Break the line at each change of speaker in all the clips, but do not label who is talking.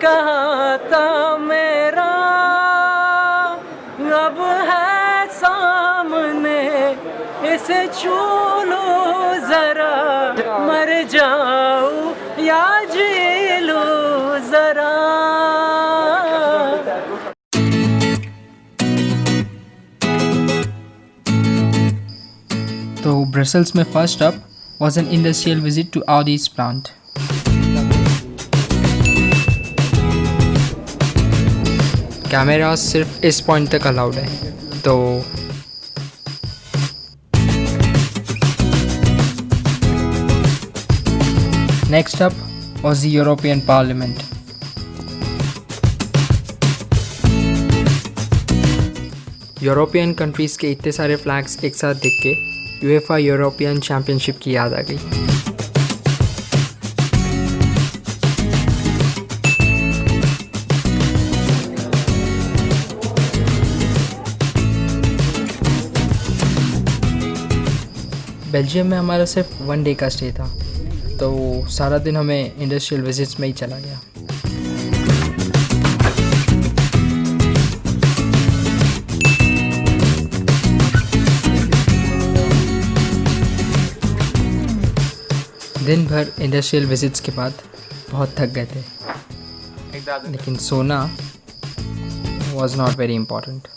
कहा था मेरा अब है सामने, इसे छू लो जरा, मर जाऊं या जी लूं जरा।
तो ब्रसल्स में first up was an industrial visit to Audi's plant. Camera सिर्फ इस पॉइंट तक अलाउड है, तो next up was the European Parliament. European countries के इतने सारे फ्लैग्स एक साथ देख के यूएफए यूरोपियन चैम्पियनशिप की याद आ गई। बेल्जियम में हमारा सिर्फ 1 डे का स्टे था, तो सारा दिन हमें इंडस्ट्रियल विजिट्स में ही चला गया। दिन भर इंडस्ट्रियल विजिट्स के बाद बहुत थक गए थे, लेकिन सोना was not very important.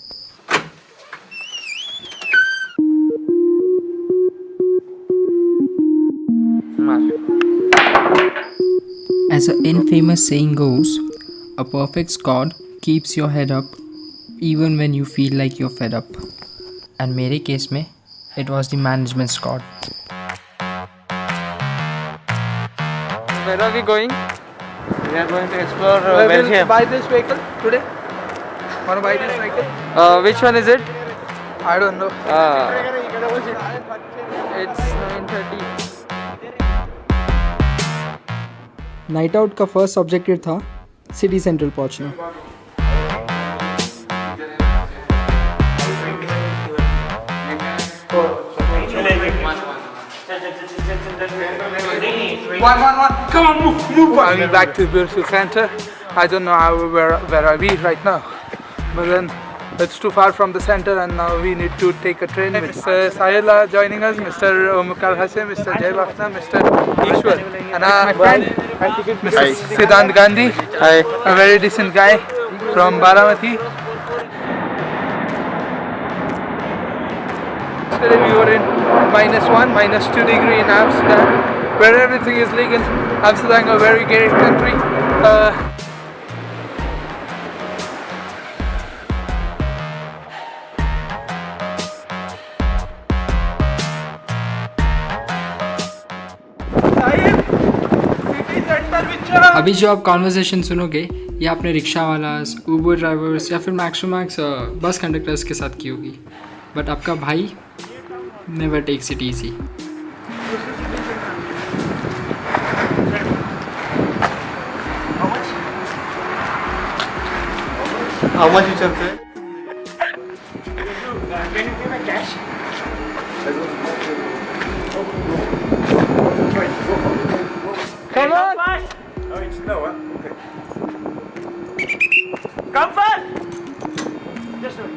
As an infamous saying goes, a perfect squad keeps your head up even when you feel like you're fed up. And मेरे केस में it was the management squad.
Where are we going?
We are going to explore Belgium.
Will buy this vehicle today. Want to buy this vehicle?
Which one is it?
I don't know.
It's 9:30.
Night out का first objective था city central पहुंचना।
One. Come on, move. Going back to the beautiful center. I don't know where are we right now, but then it's too far from the center, and now we need to take a train. Mr. Sahila joining us, Mr. Mukal Hassan, Mr. Jay Bhakta, Mr. Ishwar, and my friend, Mr. Siddhant Gandhi.
Hi.
A very decent guy from Baramati. Yesterday we were in -1, -2 degree in Amsterdam, where everything is legal. Amsterdam, a very great country.
अभी जो आप conversation सुनोगे ये आपने rickshaw वाला, Uber drivers या फिर max to max bus conductors के साथ की होगी, बट आपका भाई never takes it easy.
How much you charge?
Can you give me cash?
Come on!
Oh, it's lower. Okay. Come fast! Just do it.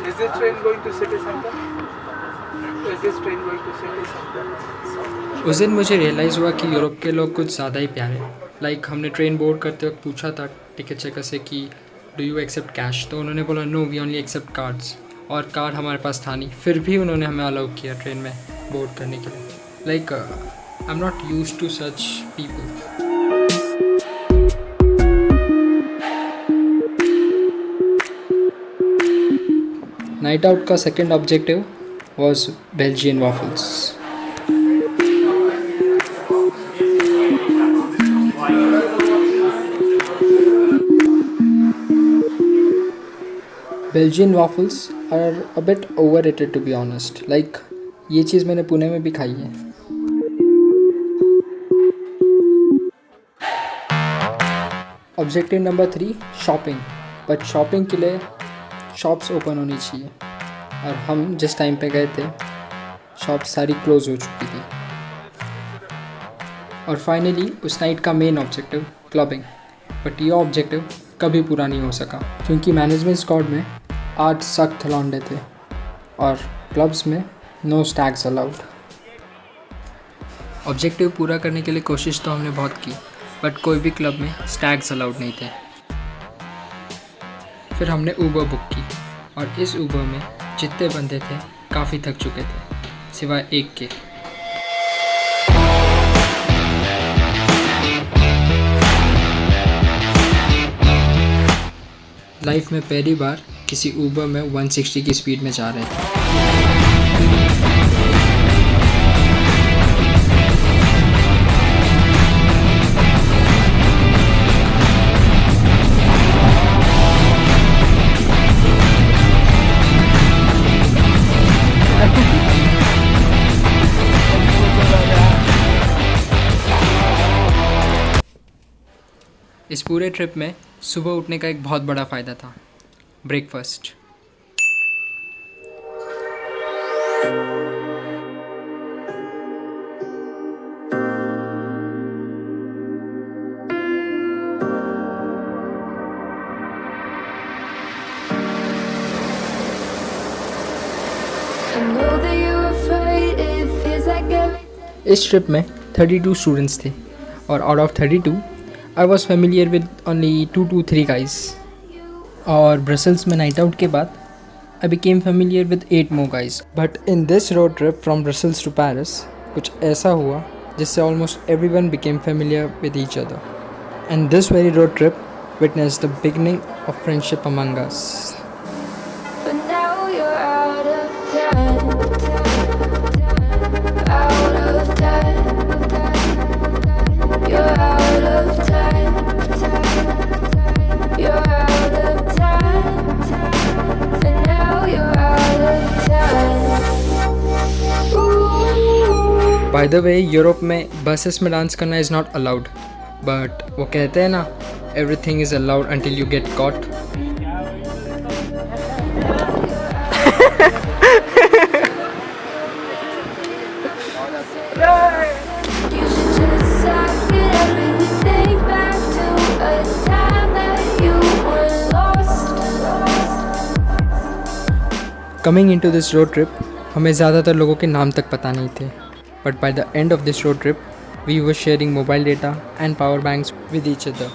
Is this train going to city center? Is this train going to city center?
उस दिन मुझे realise हुआ कि Europe के लोग कुछ ज़्यादा ही प्यारे। लाइक हमने ट्रेन बोर्ड करते वक्त पूछा था टिकट चेकर से कि डू यू एक्सेप्ट कैश, तो उन्होंने बोला no we only accept cards, और कार्ड हमारे पास था नहीं, फिर भी उन्होंने हमें अलाउ किया ट्रेन में बोर्ड करने के लिए। Like I am not used to such people. Night out का second objective was Belgian waffles. Belgian waffles are a bit overrated to be honest. Like ये चीज़ मैंने पुणे में भी खाई है। Objective number 3 shopping, but shopping के लिए शॉप्स ओपन होनी चाहिए, और हम जिस टाइम पे गए थे शॉप्स सारी क्लोज हो चुकी थी। और फाइनली उस नाइट का मेन ऑब्जेक्टिव क्लबिंग, बट ये ऑब्जेक्टिव कभी पूरा नहीं हो सका क्योंकि मैनेजमेंट स्क्वाड में 8 सख्त लौंडे थे और क्लब्स में नो स्टैग्स अलाउड। ऑब्जेक्टिव पूरा करने के लिए कोशिश तो हमने बहुत की बट कोई भी क्लब में स्टैग्स अलाउड नहीं थे। फिर हमने ऊबर बुक की और इस ऊबर में जितने बंदे थे काफ़ी थक चुके थे सिवाय एक के। लाइफ में पहली बार किसी ऊबर में 160 की स्पीड में जा रहे थे। इस पूरे ट्रिप में सुबह उठने का एक बहुत बड़ा फ़ायदा था, ब्रेकफास्ट। इस ट्रिप में 32 स्टूडेंट्स थे और out of 32 I was familiar with only 2 to 3 guys. और ब्रसल्स में नाइट आउट के बाद I became familiar with 8 more guys. But in this road trip from Brussels to Paris, कुछ ऐसा हुआ जिससे almost everyone became familiar with each other. And this very road trip witnessed the beginning of friendship among us.
But now you're out of time, out of time. You're out of time. You're out of time. And now you're out of time. Ooh.
By the way, Europe में buses में dance करना is not allowed, but वो कहते हैं ना, everything is allowed until you get caught. Coming into this road trip, हमें ज़्यादातर लोगों के नाम तक पता नहीं थे, but by the end of this road trip, we were sharing mobile data and power banks with each other.